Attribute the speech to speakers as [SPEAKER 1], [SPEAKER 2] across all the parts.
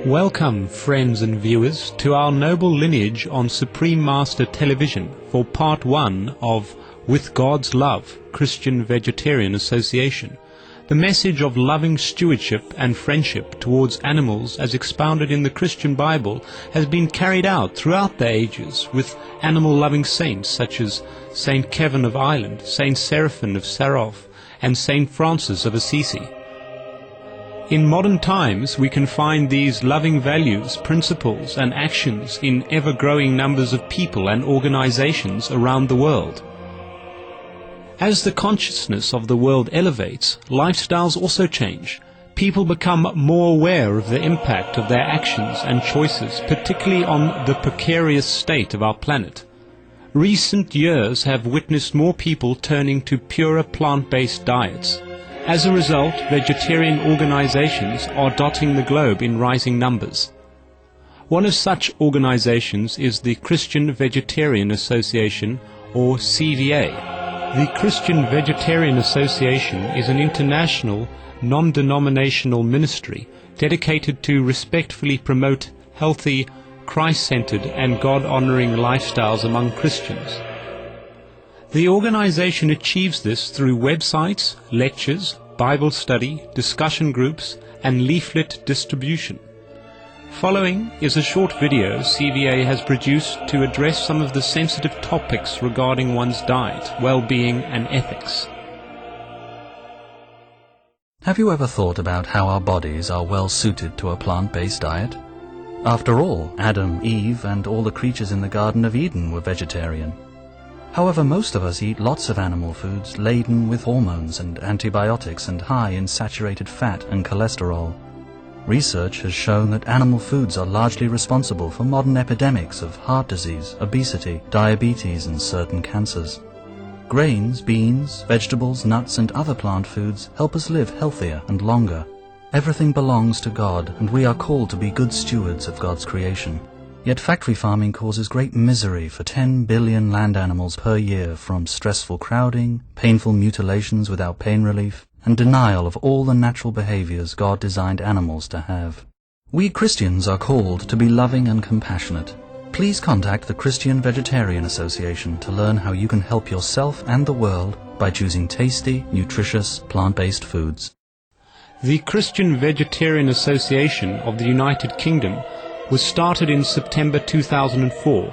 [SPEAKER 1] Welcome, friends and viewers, to our noble lineage on Supreme Master Television for part 1 of With God's Love, Christian Vegetarian Association. The message of loving stewardship and friendship towards animals as expounded in the Christian Bible has been carried out throughout the ages with animal-loving saints such as Saint Kevin of Ireland, Saint Seraphim of Sarov, and Saint Francis of Assisi. In modern times, we can find these loving values, principles, and actions in ever-growing numbers of people and organizations around the world. As the consciousness of the world elevates, lifestyles also change. People become more aware of the impact of their actions and choices, particularly on the precarious state of our planet. Recent years have witnessed more people turning to purer plant-based diets. As a result, vegetarian organizations are dotting the globe in rising numbers. One of such organizations is the Christian Vegetarian Association, or CVA. The Christian Vegetarian Association is an international, non-denominational ministry dedicated to respectfully promote healthy, Christ-centered and God-honoring lifestyles among Christians. The organization achieves this through websites, lectures, Bible study, discussion groups, and leaflet distribution. Following is a short video CVA has produced to address some of the sensitive topics regarding one's diet, well-being, and ethics.
[SPEAKER 2] Have you ever thought about how our bodies are well suited to a plant-based diet? After all, Adam, Eve, and all the creatures in the Garden of Eden were vegetarian. However, most of us eat lots of animal foods laden with hormones and antibiotics and high in saturated fat and cholesterol. Research has shown that animal foods are largely responsible for modern epidemics of heart disease, obesity, diabetes, and certain cancers. Grains, beans, vegetables, nuts, and other plant foods help us live healthier and longer. Everything belongs to God, and we are called to be good stewards of God's creation. Yet factory farming causes great misery for 10 billion land animals per year from stressful crowding, painful mutilations without pain relief, and denial of all the natural behaviors God designed animals to have. We Christians are called to be loving and compassionate. Please contact the Christian Vegetarian Association to learn how you can help yourself and the world by choosing tasty, nutritious, plant-based foods.
[SPEAKER 1] The Christian Vegetarian Association of the United Kingdom was started in September 2004.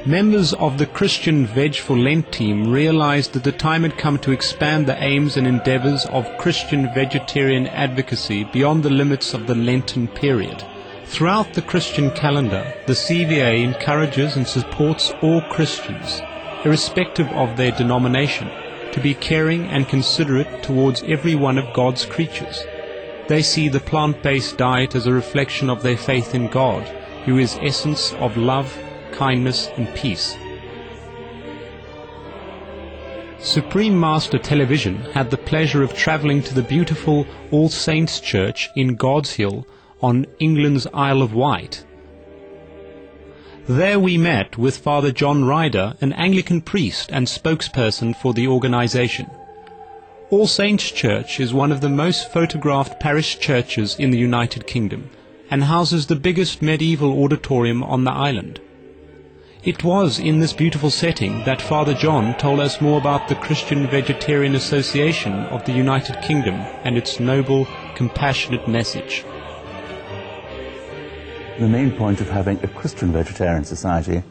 [SPEAKER 1] Members of the Christian Veg for Lent team realized that the time had come to expand the aims and endeavors of Christian vegetarian advocacy beyond the limits of the Lenten period. Throughout the Christian calendar, the CVA encourages and supports all Christians, irrespective of their denomination, to be caring and considerate towards every one of God's creatures. They see the plant-based diet as a reflection of their faith in God, who is essence of love, kindness, and peace. Supreme Master Television had the pleasure of travelling to the beautiful All Saints Church in God's Hill on England's Isle of Wight. There we met with Father John Ryder, an Anglican priest and spokesperson for the organisation. All Saints Church is one of the most photographed parish churches in the United Kingdom and houses the biggest medieval auditorium on the island. It was in this beautiful setting that Father John told us more about the Christian Vegetarian Association of the United Kingdom and its noble, compassionate message.
[SPEAKER 3] The main point of having a Christian Vegetarian Society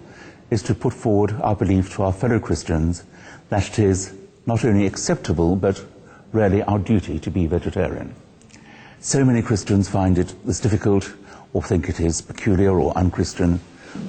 [SPEAKER 3] is to put forward our belief to our fellow Christians that it is not only acceptable but really our duty to be vegetarian. So many Christians find it this difficult or think it is peculiar or unchristian.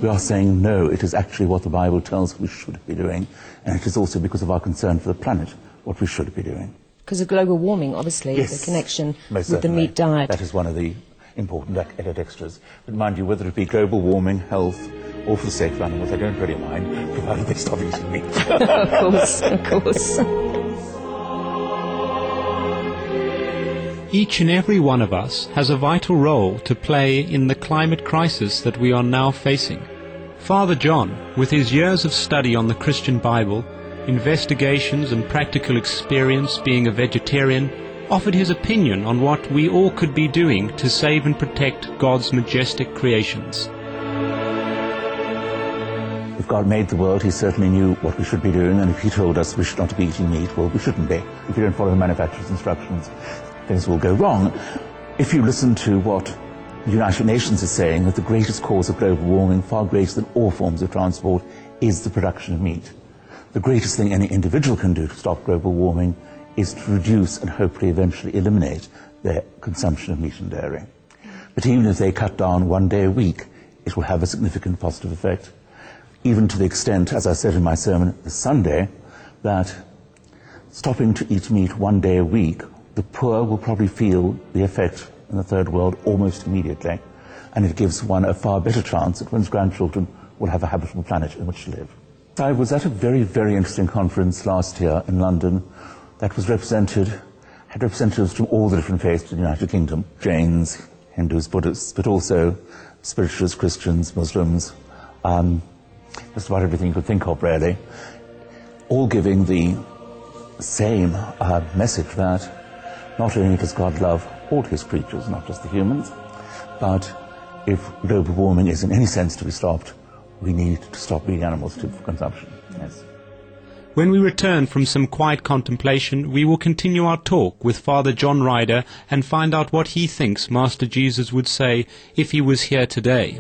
[SPEAKER 3] We are saying no, it is actually what the Bible tells us we should be doing, and it is also because of our concern for the planet what we should be doing.
[SPEAKER 4] Because of global warming, obviously,
[SPEAKER 3] yes,
[SPEAKER 4] the connection
[SPEAKER 3] with
[SPEAKER 4] the meat diet.
[SPEAKER 3] That is one of the important added extras. But mind you, whether it be global warming, health, or for the sake of animals, I don't really mind, provided they stop eating meat.
[SPEAKER 4] Of course, of course.
[SPEAKER 1] Each and every one of us has a vital role to play in the climate crisis that we are now facing. Father John, with his years of study on the Christian Bible, investigations and practical experience being a vegetarian, offered his opinion on what we all could be doing to save and protect God's majestic creations.
[SPEAKER 3] If God made the world, he certainly knew what we should be doing, and if he told us we should not be eating meat, well, we shouldn't be. If you don't follow the manufacturer's instructions, things will go wrong. If you listen to what the United Nations is saying, that the greatest cause of global warming, far greater than all forms of transport, is the production of meat. The greatest thing any individual can do to stop global warming is to reduce and hopefully eventually eliminate their consumption of meat and dairy. But even if they cut down 1 day a week, it will have a significant positive effect, even to the extent, as I said in my sermon this Sunday, that stopping to eat meat 1 day a week, the poor will probably feel the effect in the third world almost immediately, and it gives one a far better chance that one's grandchildren will have a habitable planet in which to live. I was at a very, very interesting conference last year in London that was had representatives from all the different faiths in the United Kingdom, Jains, Hindus, Buddhists, but also spiritualists, Christians, Muslims, just about everything you could think of, really, all giving the same message that not only does God love all his creatures, not just the humans, but if global warming is in any sense to be stopped, we need to stop breeding animals for consumption. Yes.
[SPEAKER 1] When we return from some quiet contemplation, we will continue our talk with Father John Ryder and find out what he thinks Master Jesus would say if he was here today.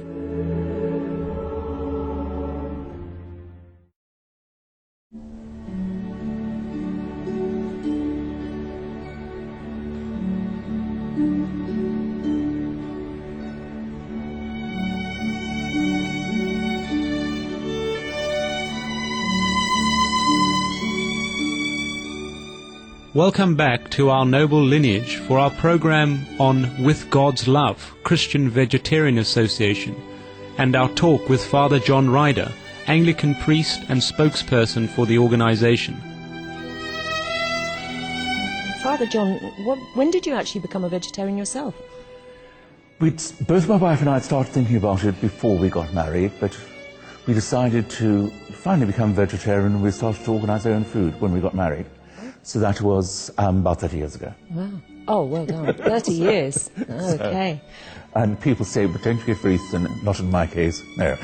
[SPEAKER 1] Welcome back to our noble lineage for our program on With God's Love, Christian Vegetarian Association, and our talk with Father John Ryder, Anglican priest and spokesperson for the organization.
[SPEAKER 4] Father John, when did you actually become a vegetarian yourself?
[SPEAKER 3] Both my wife and I had started thinking about it before we got married, but we decided to finally become vegetarian and we started to organize our own food when we got married. So that was about 30 years ago.
[SPEAKER 4] Wow. Oh, well done. 30 years. Oh, okay.
[SPEAKER 3] And people say, but don't you get very thin? Not in my case, no.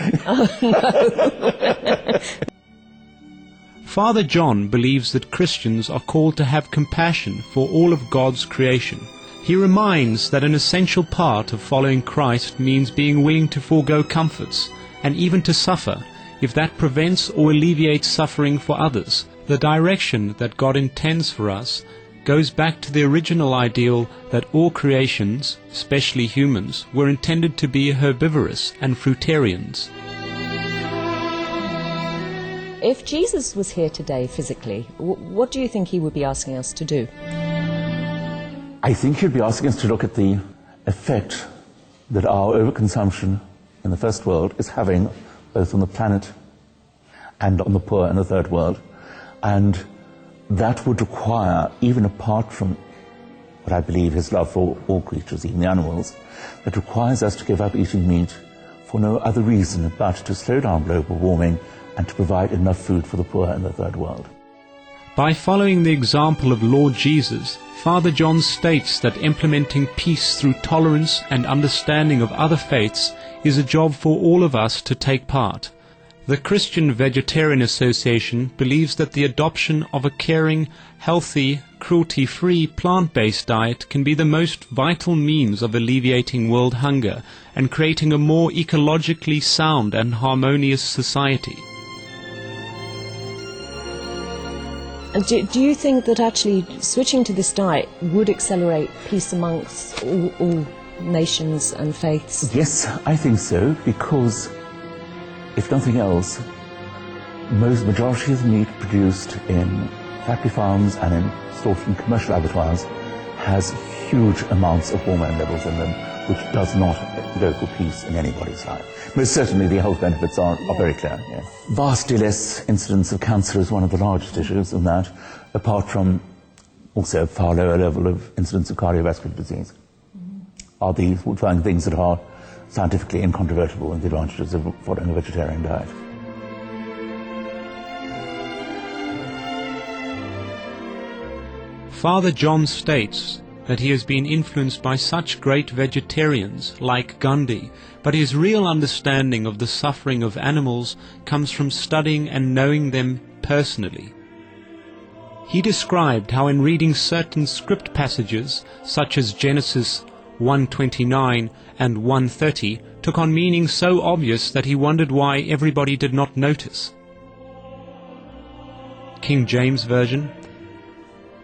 [SPEAKER 1] Father John believes that Christians are called to have compassion for all of God's creation. He reminds that an essential part of following Christ means being willing to forego comforts and even to suffer, if that prevents or alleviates suffering for others. The direction that God intends for us goes back to the original ideal that all creations, especially humans, were intended to be herbivorous and fruitarians.
[SPEAKER 4] If Jesus was here today physically, what do you think he would be asking us to do?
[SPEAKER 3] I think he'd be asking us to look at the effect that our overconsumption in the first world is having both on the planet and on the poor in the third world. And that would require, even apart from what I believe his love for all creatures, even the animals, that requires us to give up eating meat for no other reason but to slow down global warming and to provide enough food for the poor in the third world.
[SPEAKER 1] By following the example of Lord Jesus, Father John states that implementing peace through tolerance and understanding of other faiths is a job for all of us to take part. The Christian Vegetarian Association believes that the adoption of a caring, healthy, cruelty-free, plant-based diet can be the most vital means of alleviating world hunger and creating a more ecologically sound and harmonious society.
[SPEAKER 4] And do you think that actually switching to this diet would accelerate peace amongst all nations and faiths?
[SPEAKER 3] Yes, I think so, because if nothing else, majority of the meat produced in factory farms and slaughtered in commercial abattoirs has huge amounts of hormone levels in them, which does not local peace in anybody's life. Most certainly the health benefits are very clear. Yes. Vastly less incidence of cancer is one of the largest issues in that, apart from also a far lower level of incidence of cardiovascular disease. Are the things that are scientifically incontrovertible in the advantages of following a vegetarian diet.
[SPEAKER 1] Father John states that he has been influenced by such great vegetarians like Gandhi, but his real understanding of the suffering of animals comes from studying and knowing them personally. He described how in reading certain script passages, such as Genesis 1:29 and 1:30, took on meaning so obvious that he wondered why everybody did not notice. King James Version,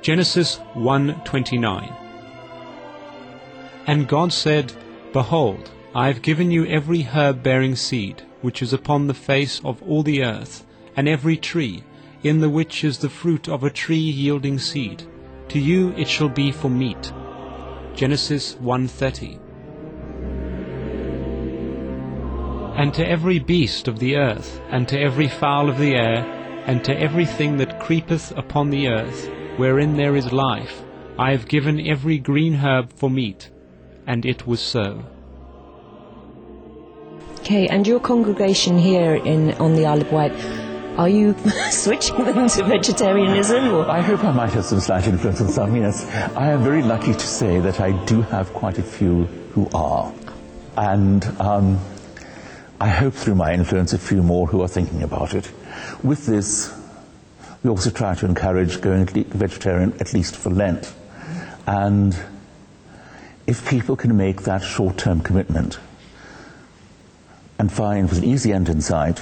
[SPEAKER 1] Genesis 1:29. And God said, Behold, I have given you every herb bearing seed, which is upon the face of all the earth, and every tree, in the which is the fruit of a tree yielding seed. To you it shall be for meat. Genesis 1:30. And to every beast of the earth, and to every fowl of the air, and to everything that creepeth upon the earth, wherein there is life, I have given every green herb for meat. And it was so.
[SPEAKER 4] Okay, and your congregation here on the Isle of Wight, are you switching them to vegetarianism? Or?
[SPEAKER 3] I hope I might have some slight influence on some, yes. I am very lucky to say that I do have quite a few who are. And I hope through my influence a few more who are thinking about it. With this, we also try to encourage going vegetarian at least for Lent. And if people can make that short-term commitment and find with an easy end in sight,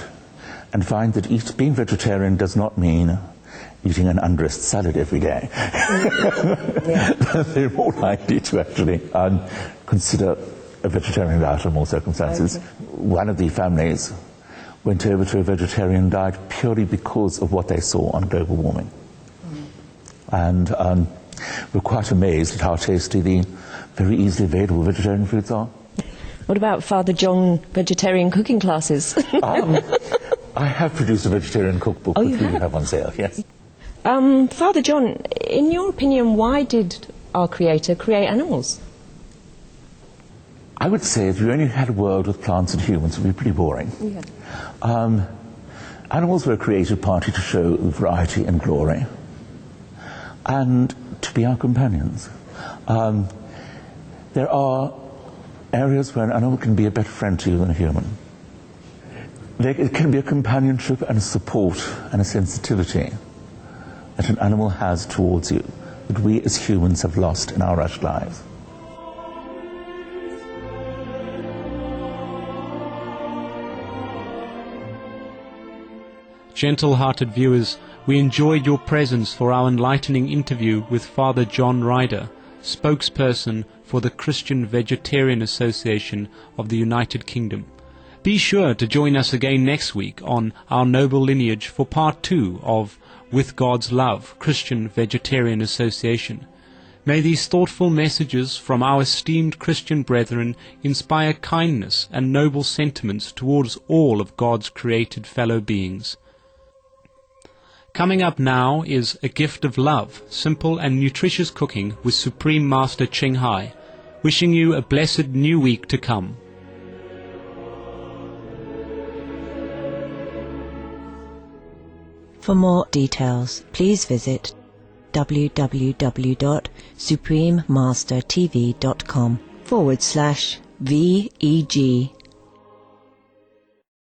[SPEAKER 3] and find that being vegetarian does not mean eating an undressed salad every day, they're more likely to actually consider a vegetarian diet in more circumstances. Okay. One of the families went over to a vegetarian diet purely because of what they saw on global warming. And we're quite amazed at how tasty the very easily available vegetarian foods are.
[SPEAKER 4] What about Father John vegetarian cooking classes?
[SPEAKER 3] I have produced a vegetarian cookbook which we have on sale, yes.
[SPEAKER 4] Father John, in your opinion, why did our Creator create animals?
[SPEAKER 3] I would say if you only had a world with plants and humans, it would be pretty boring. Yeah. Animals were created partly to show variety and glory, and to be our companions. There are areas where an animal can be a better friend to you than a human. It can be a companionship and a support and a sensitivity that an animal has towards you that we as humans have lost in our rushed lives.
[SPEAKER 1] Gentle-hearted viewers, we enjoyed your presence for our enlightening interview with Father John Ryder, spokesperson for the Christian Vegetarian Association of the United Kingdom. Be sure to join us again next week on Our Noble Lineage for Part 2 of With God's Love, Christian Vegetarian Association. May these thoughtful messages from our esteemed Christian brethren inspire kindness and noble sentiments towards all of God's created fellow beings. Coming up now is A Gift of Love, simple and nutritious cooking with Supreme Master Ching Hai. Wishing you a blessed new week to come.
[SPEAKER 5] For more details, please visit www.suprememastertv.com/VEG